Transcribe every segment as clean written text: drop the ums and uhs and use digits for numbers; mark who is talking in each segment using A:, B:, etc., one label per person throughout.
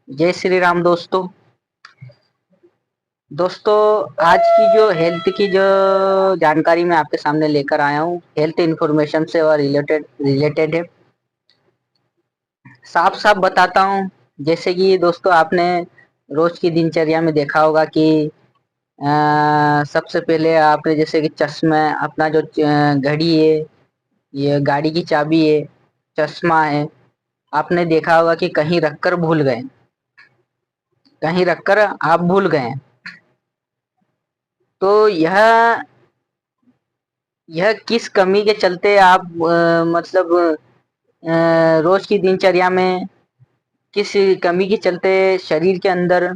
A: जय श्री राम दोस्तों। आज की जो हेल्थ की जो जानकारी मैं आपके सामने लेकर आया हूँ, हेल्थ इन्फॉर्मेशन से और रिलेटेड है। साफ साफ बताता हूँ। जैसे कि दोस्तों आपने रोज की दिनचर्या में देखा होगा कि सबसे पहले आपने जैसे कि चश्मा, अपना जो घड़ी है, ये गाड़ी की चाबी है, चश्मा है, आपने देखा होगा कि कहीं रखकर भूल गए, कहीं रखकर आप भूल गए। तो यह किस कमी के चलते आप मतलब रोज की दिनचर्या में किस कमी के चलते शरीर के अंदर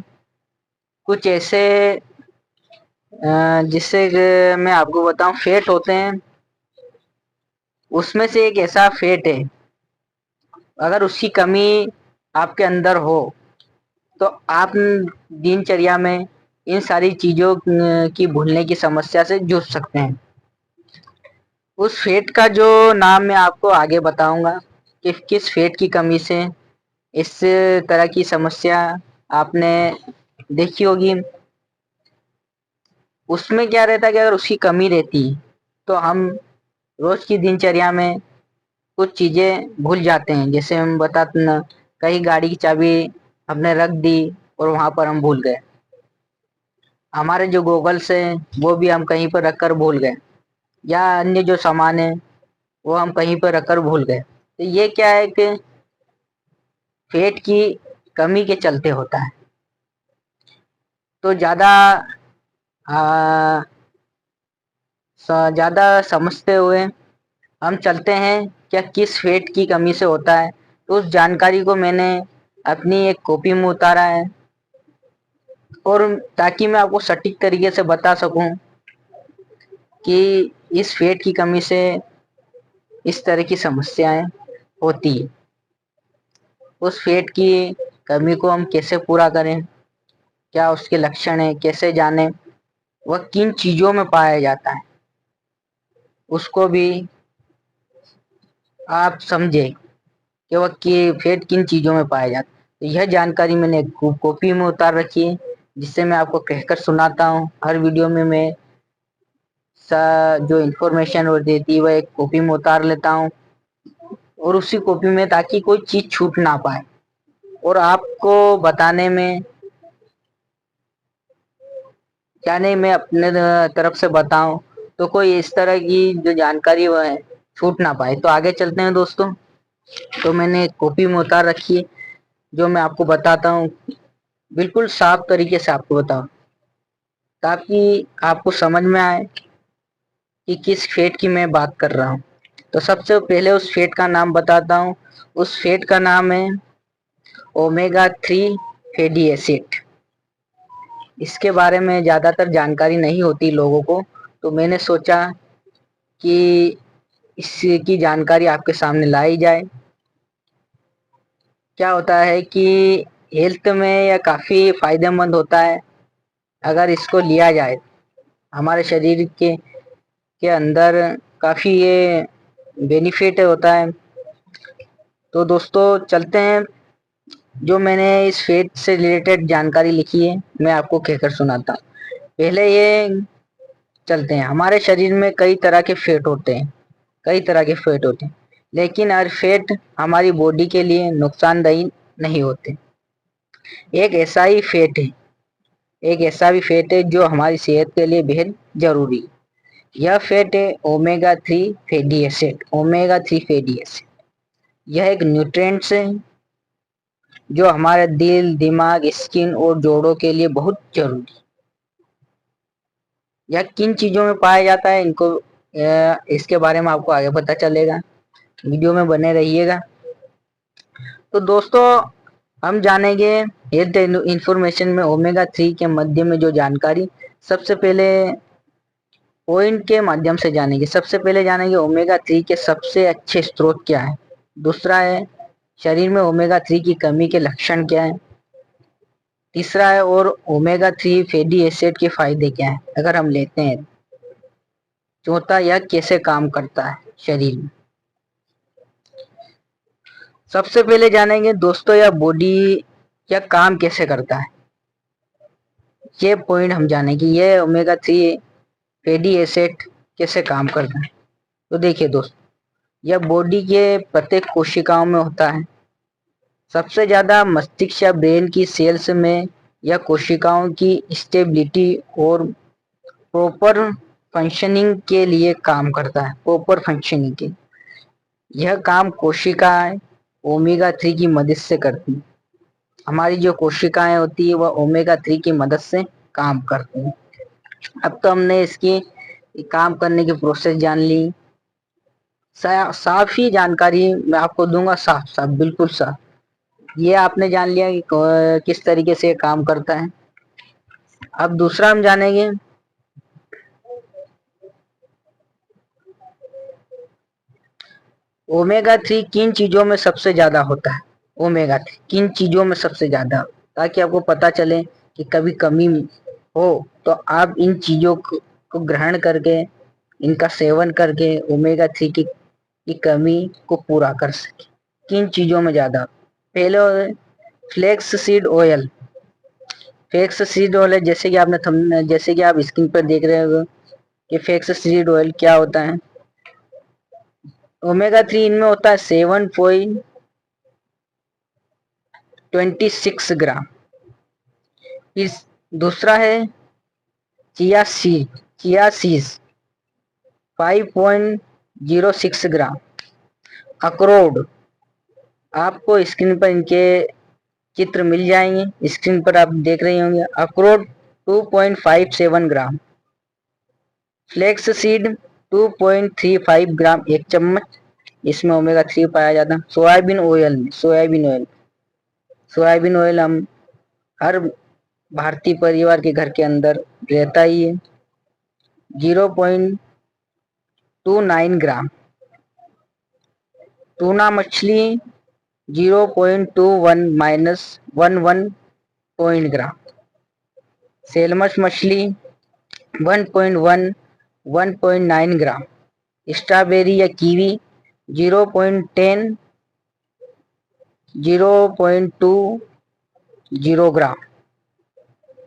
A: कुछ ऐसे जिससे मैं आपको बताऊं फैट होते हैं। उसमें से एक ऐसा फैट है, अगर उसकी कमी आपके अंदर हो तो आप दिनचर्या में इन सारी चीजों की भूलने की समस्या से जूझ सकते हैं। उस फैट का जो नाम मैं आपको आगे बताऊंगा कि किस फैट की कमी से इस तरह की समस्या आपने देखी होगी। उसमें क्या रहता है कि अगर उसकी कमी रहती तो हम रोज की दिनचर्या में कुछ चीजें भूल जाते हैं। जैसे हम बताते न, कहीं गाड़ी की चाबी हमने रख दी और वहां पर हम भूल गए, हमारे जो गॉगल्स हैं वो भी हम कहीं पर रखकर भूल गए, या अन्य जो सामान है वो हम कहीं पर रखकर भूल गए। तो ये क्या है कि फैट की कमी के चलते होता है। तो ज्यादा समझते हुए हम चलते हैं क्या किस फैट की कमी से होता है। तो उस जानकारी को मैंने अपनी एक कॉपी में उतारा है, और ताकि मैं आपको सटीक तरीके से बता सकूं कि इस फैट की कमी से इस तरह की समस्याएं होती है। उस फैट की कमी को हम कैसे पूरा करें, क्या उसके लक्षण है, कैसे जाने, वह किन चीजों में पाया जाता है, उसको भी आप समझे कि वह फैट किन चीजों में पाया जाता है। तो यह जानकारी मैंने कॉपी में उतार रखी है, जिससे मैं आपको कहकर सुनाता हूँ। हर वीडियो में मैं जो इन्फॉर्मेशन और देती है वह एक कॉपी में उतार लेता हूँ, और उसी कॉपी में ताकि कोई चीज छूट ना पाए, और आपको बताने में क्या नहीं मैं अपने तरफ से बताऊं तो कोई इस तरह की जो जानकारी वह है छूट ना पाए। तो आगे चलते हैं दोस्तों। तो मैंने कॉपी में उतार रखी है, जो मैं आपको बताता हूँ, बिल्कुल साफ तरीके से आपको बताऊं ताकि आपको समझ में आए कि किस फैट की मैं बात कर रहा हूँ। तो सबसे पहले उस फैट का नाम बताता हूँ। उस फैट का नाम है ओमेगा 3 फैटी एसिड। इसके बारे में ज्यादातर जानकारी नहीं होती लोगों को, तो मैंने सोचा कि इसकी जानकारी आपके सामने लाई जाए। क्या होता है कि हेल्थ में यह काफी फायदेमंद होता है अगर इसको लिया जाए। हमारे शरीर के अंदर काफी ये बेनिफिट होता है। तो दोस्तों चलते हैं, जो मैंने इस फैट से रिलेटेड जानकारी लिखी है मैं आपको कहकर सुनाता हूँ। पहले ये चलते हैं, हमारे शरीर में कई तरह के फैट होते हैं, कई तरह के फैट होते हैं, लेकिन हर फैट हमारी बॉडी के लिए नुकसानदायी नहीं होते। एक ऐसा ही फैट है, एक ऐसा भी फैट है जो हमारी सेहत के लिए बेहद जरूरी है। यह फैट है omega 3 fatty acid. Omega 3 fatty acid यह एक न्यूट्रिएंट्स है जो हमारे दिल, दिमाग, स्किन और जोड़ों के लिए बहुत जरूरी है। यह किन चीजों में पाया जाता है इनको इसके बारे में आपको आगे पता चलेगा, वीडियो में बने रहिएगा। तो दोस्तों हम जानेंगे हेल्थ इंफॉर्मेशन में ओमेगा 3 के मध्य में जो जानकारी, सबसे पहले पॉइंट के माध्यम से जानेंगे। सबसे पहले जानेंगे ओमेगा 3 के सबसे अच्छे स्रोत क्या है। दूसरा है शरीर में ओमेगा 3 की कमी के लक्षण क्या है। तीसरा है और ओमेगा 3 फैटी एसिड के फायदे क्या है अगर हम लेते हैं। चौथा यह कैसे काम करता है शरीर में। सबसे पहले जानेंगे दोस्तों यह बॉडी या काम कैसे करता है, ये पॉइंट हम जाने कि ये ओमेगा 3 फैटी एसिड कैसे काम करता है। तो देखिए दोस्तों, यह बॉडी के प्रत्येक कोशिकाओं में होता है। सबसे ज्यादा मस्तिष्क या ब्रेन की सेल्स में यह कोशिकाओं की स्टेबिलिटी और प्रॉपर फंक्शनिंग के लिए काम करता है। प्रॉपर फंक्शनिंग के यह काम कोशिकाएं ओमेगा 3 की मदद से करती हैं। हमारी जो कोशिकाएं होती है वह ओमेगा 3 की मदद से काम करती हैं। अब तो हमने इसकी काम करने की प्रोसेस जान ली। साफ ही जानकारी मैं आपको दूंगा, साफ साफ बिल्कुल साफ। ये आपने जान लिया कि किस तरीके से काम करता है। अब दूसरा हम जानेंगे ओमेगा 3 किन चीजों में सबसे ज्यादा होता है। ओमेगा 3 किन चीजों में सबसे ज्यादा, ताकि आपको पता चले कि कभी कमी हो तो आप इन चीजों को ग्रहण करके, इनका सेवन करके ओमेगा 3 की कमी को पूरा कर सके। किन चीजों में ज्यादा, पहले flax seed oil. Flax seed oil है, जैसे कि आप स्क्रीन पर देख रहे हो कि फ्लेक्स सीड ऑयल क्या होता है। ओमेगा 3 इनमें होता है 7.26 ग्राम। इस दूसरा है चिया सीड्स 5.06 ग्राम। अखरोट, आपको स्क्रीन पर इनके चित्र मिल जाएंगे, स्क्रीन पर आप देख रहे होंगे। अखरोट 2.57 ग्राम। फ्लेक्स सीड 2.35 ग्राम एक चम्मच, इसमें ओमेगा 3 पाया जाता है। सोयाबीन ऑयल हम हर भारतीय परिवार के घर के अंदर रहता ही है। 0.29 ग्राम। टूना मछली 0.21 माइनस 11 पॉइंट ग्राम। सेलमस मछली 1.9 ग्राम। स्ट्रॉबेरी या कीवी 0.10 0.20 ग्राम।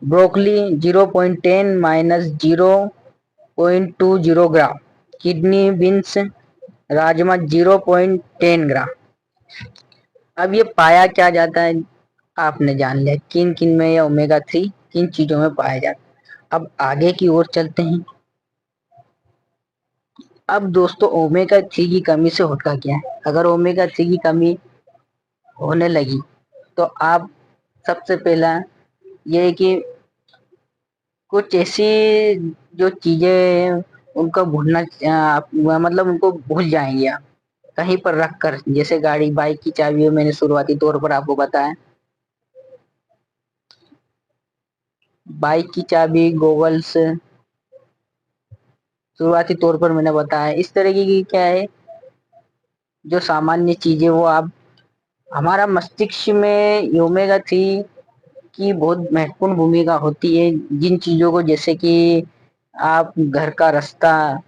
A: ब्रोकली 0.10 माइनस 0.20 ग्राम। किडनी बीन्स राजमा 0.10 ग्राम। अब ये पाया क्या जाता है, आपने जान लिया किन किन में ये ओमेगा 3 किन चीजों में पाया जाता है। अब आगे की ओर चलते हैं। अब दोस्तों ओमेगा 3 की कमी से होता क्या है। अगर ओमेगा 3 की कमी होने लगी तो आप सबसे पहला ये है कि कुछ ऐसी जो चीजें उनका भूलना, मतलब उनको भूल जाएंगे आप कहीं पर रख कर। जैसे गाड़ी बाइक की चाबी मैंने शुरुआती तौर पर आपको बताया, बाइक की चाबी, गोगल्स शुरुआती तौर पर मैंने बताया। इस तरीके की क्या है जो सामान्य चीजें वो आप, हमारा मस्तिष्क में ओमेगा 3 की बहुत महत्वपूर्ण भूमिका होती है। जिन चीजों को, जैसे कि आप घर का रास्ता,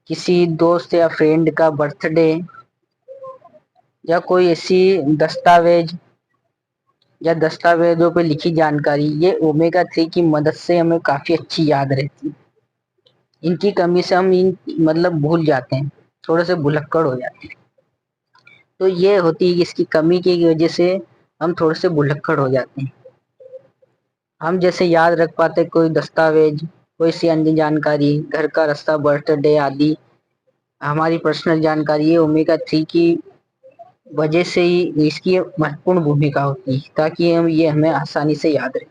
A: किसी दोस्त या फ्रेंड का बर्थडे, या कोई ऐसी दस्तावेज या दस्तावेजों पे लिखी जानकारी, ये ओमेगा 3 की मदद से हमें काफी अच्छी याद रहती है। इनकी कमी से हम इन मतलब भूल जाते हैं, थोड़े से भुलक्कड़ हो जाते हैं। तो ये होती है, इसकी कमी की वजह से हम थोड़े से भुलक्कड़ हो जाते हैं। हम जैसे याद रख पाते कोई दस्तावेज, कोई सी अन्य जानकारी, घर का रास्ता, बर्थडे आदि हमारी पर्सनल जानकारी, ये ओमेगा 3 की वजह से ही इसकी महत्वपूर्ण भूमिका होती है, ताकि हम ये हमें आसानी से याद रहे।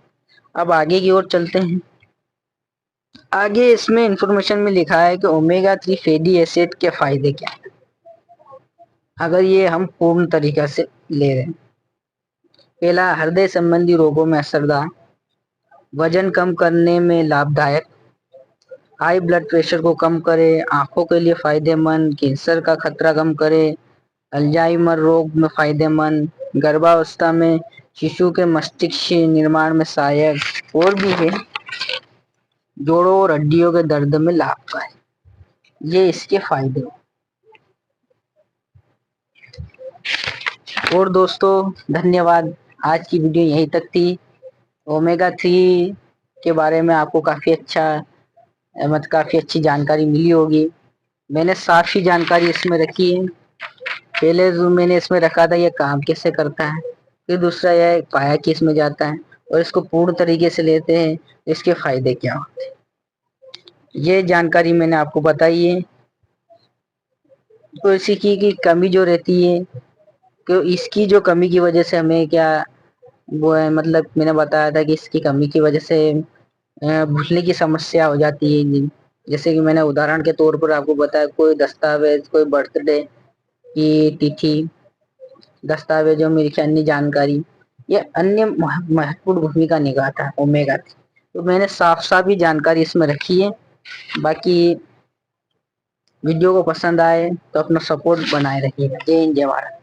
A: अब आगे की ओर चलते हैं। आगे इसमें इंफॉर्मेशन में लिखा है कि ओमेगा 3 फैटी एसिड के फायदे क्या है, अगर ये हम पूर्ण तरीका से ले रहे हैं। पहला, हृदय संबंधी रोगों में असरदार, वजन कम करने में लाभदायक, हाई ब्लड प्रेशर को कम करे, आंखों के लिए फायदेमंद, कैंसर का खतरा कम करे, अल्जाइमर रोग में फायदेमंद, गर्भावस्था में शिशु के मस्तिष्क निर्माण में सहायक, और भी है, जोड़ों और हड्डियों के दर्द में लाभकारी। ये इसके फायदे। और दोस्तों धन्यवाद। आज की वीडियो यहीं तक थी। ओमेगा 3 के बारे में आपको काफ़ी अच्छी जानकारी मिली होगी। मैंने काफ़ी जानकारी इसमें रखी है। पहले जो मैंने इसमें रखा था ये काम कैसे करता है, फिर दूसरा यह पाया किस में जाता है, और इसको पूर्ण तरीके से लेते हैं इसके फायदे क्या होते हैं, ये जानकारी मैंने आपको बताई है। तो इसी की कमी जो रहती है, तो इसकी जो कमी की वजह से हमें क्या वो है, मतलब मैंने बताया था कि इसकी कमी की वजह से भूलने की समस्या हो जाती है। जैसे कि मैंने उदाहरण के तौर पर आपको बताया, कोई दस्तावेज, कोई बर्थडे की तिथि, दस्तावेजों में लिखी अन्य जानकारी, ये अन्य महत्वपूर्ण भूमिका निभाता है ओमेगा 3। तो मैंने साफ साफ ही जानकारी इसमें रखी है। बाकी वीडियो को पसंद आए तो अपना सपोर्ट बनाए रखिएगा। जय हिंद, जय भारत।